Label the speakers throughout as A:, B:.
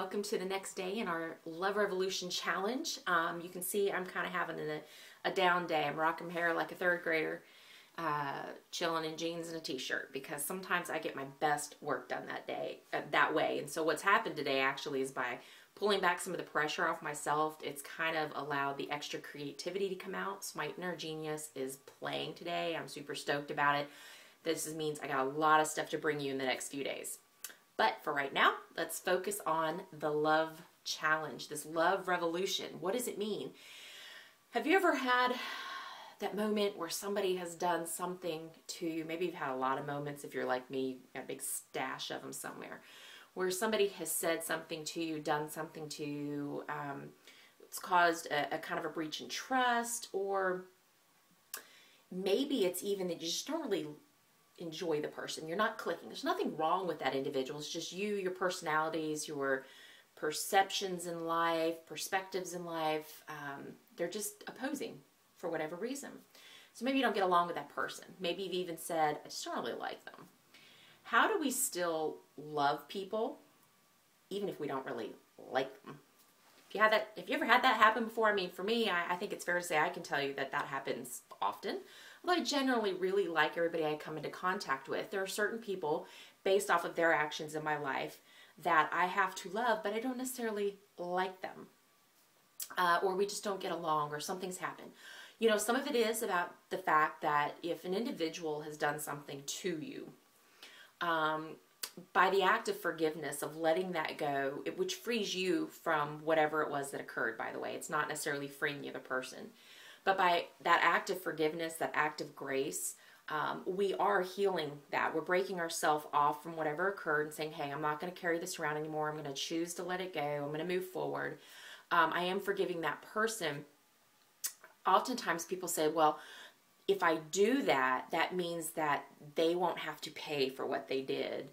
A: welcome to the next day in our Love Revolution Challenge. You can see I'm kind of having a down day. I'm rocking my hair like a third grader, chilling in jeans and a t-shirt because sometimes I get my best work done that day, that way. And so what's happened today actually is by pulling back some of the pressure off myself, it's kind of allowed the extra creativity to come out. So my inner genius is playing today. I'm super stoked about it. This means I got a lot of stuff to bring you in the next few days. But for right now, let's focus on the love challenge, this love revolution. What does it mean? Have you ever had that moment where somebody has done something to you? Maybe you've had a lot of moments. If you're like me, you've got a big stash of them somewhere, where somebody has said something to you, done something to you. It's caused a kind of a breach in trust, or maybe it's even that you just don't really enjoy the person. You're not clicking. There's nothing wrong with that individual. It's just you, your personalities, your perceptions in life, perspectives in life. They're just opposing for whatever reason. So maybe you don't get along with that person. Maybe you've even said, I just don't really like them. How do we still love people even if we don't really like them? If you ever had that happen before, I mean, for me, I think it's fair to say I can tell you that happens often. Although I generally really like everybody I come into contact with. There are certain people, based off of their actions in my life, that I have to love, but I don't necessarily like them. Or we just don't get along, or something's happened. You know, some of it is about the fact that if an individual has done something to you, by the act of forgiveness, of letting that go, which frees you from whatever it was that occurred, by the way. It's not necessarily freeing the other person. But by that act of forgiveness, that act of grace, we are healing that. We're breaking ourselves off from whatever occurred and saying, hey, I'm not going to carry this around anymore. I'm going to choose to let it go. I'm going to move forward. I am forgiving that person. Oftentimes people say, well, if I do that, that means that they won't have to pay for what they did.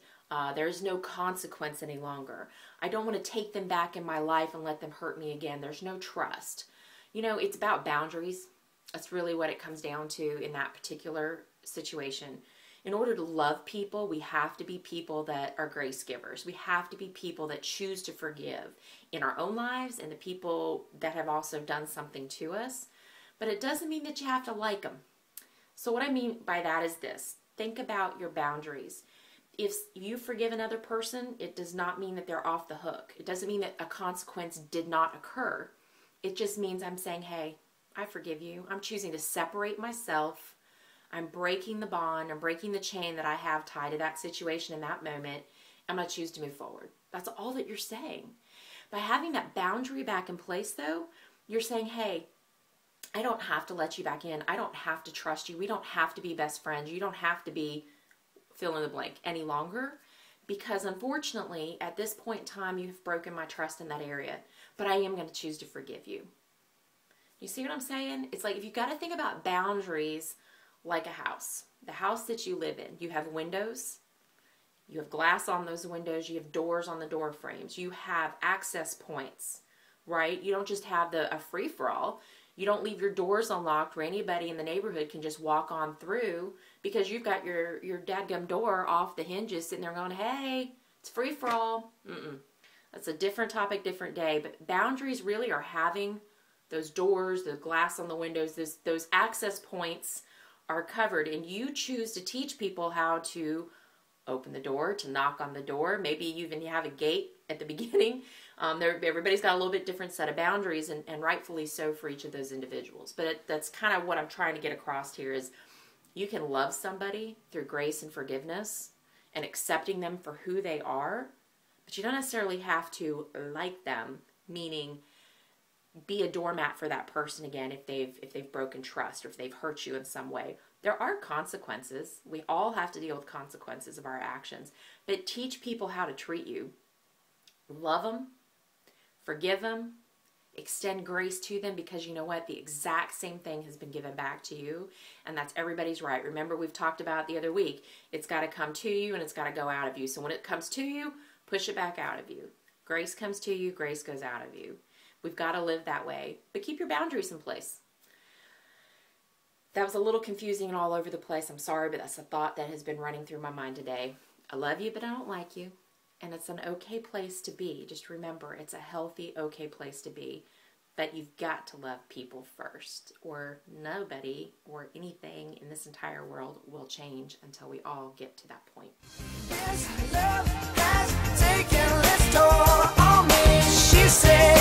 A: There's no consequence any longer. I don't want to take them back in my life and let them hurt me again. There's no trust. You know, it's about boundaries. That's really what it comes down to in that particular situation. In order to love people, we have to be people that are grace givers. We have to be people that choose to forgive in our own lives and the people that have also done something to us. But it doesn't mean that you have to like them. So what I mean by that is this. Think about your boundaries. If you forgive another person, it does not mean that they're off the hook. It doesn't mean that a consequence did not occur. It just means I'm saying, hey, I forgive you. I'm choosing to separate myself. I'm breaking the bond. I'm breaking the chain that I have tied to that situation in that moment. I'm going to choose to move forward. That's all that you're saying. By having that boundary back in place, though, you're saying, hey, I don't have to let you back in. I don't have to trust you. We don't have to be best friends. You don't have to be fill in the blank any longer, because unfortunately at this point in time you've broken my trust in that area, but I am going to choose to forgive you. You see what I'm saying? It's like, if you've got to think about boundaries like a house, the house that you live in, you have windows, you have glass on those windows, you have doors on the door frames, you have access points, right? You don't just have a free-for-all. You don't leave your doors unlocked where anybody in the neighborhood can just walk on through, because you've got your dadgum door off the hinges sitting there going, hey, it's free for all. That's a different topic, different day. But boundaries really are having those doors, the glass on the windows, those access points are covered. And you choose to teach people how to open the door, to knock on the door. Maybe you even have a gate at the beginning. Everybody's got a little bit different set of boundaries, and rightfully so for each of those individuals. But that's kind of what I'm trying to get across here is you can love somebody through grace and forgiveness and accepting them for who they are, but you don't necessarily have to like them, meaning be a doormat for that person again if they've broken trust or if they've hurt you in some way. There are consequences. We all have to deal with consequences of our actions, but teach people how to treat you. Love them, forgive them, extend grace to them, because you know what? The exact same thing has been given back to you, and that's everybody's right. Remember, we've talked about the other week, it's got to come to you and it's got to go out of you. So when it comes to you, push it back out of you. Grace comes to you, grace goes out of you. We've got to live that way, but keep your boundaries in place. That was a little confusing and all over the place. I'm sorry, but that's a thought that has been running through my mind today. I love you, but I don't like you. And it's an okay place to be. Just remember, it's a healthy, okay place to be. But you've got to love people first, or nobody or anything in this entire world will change until we all get to that point.
B: This love has taken its toll on me, she said.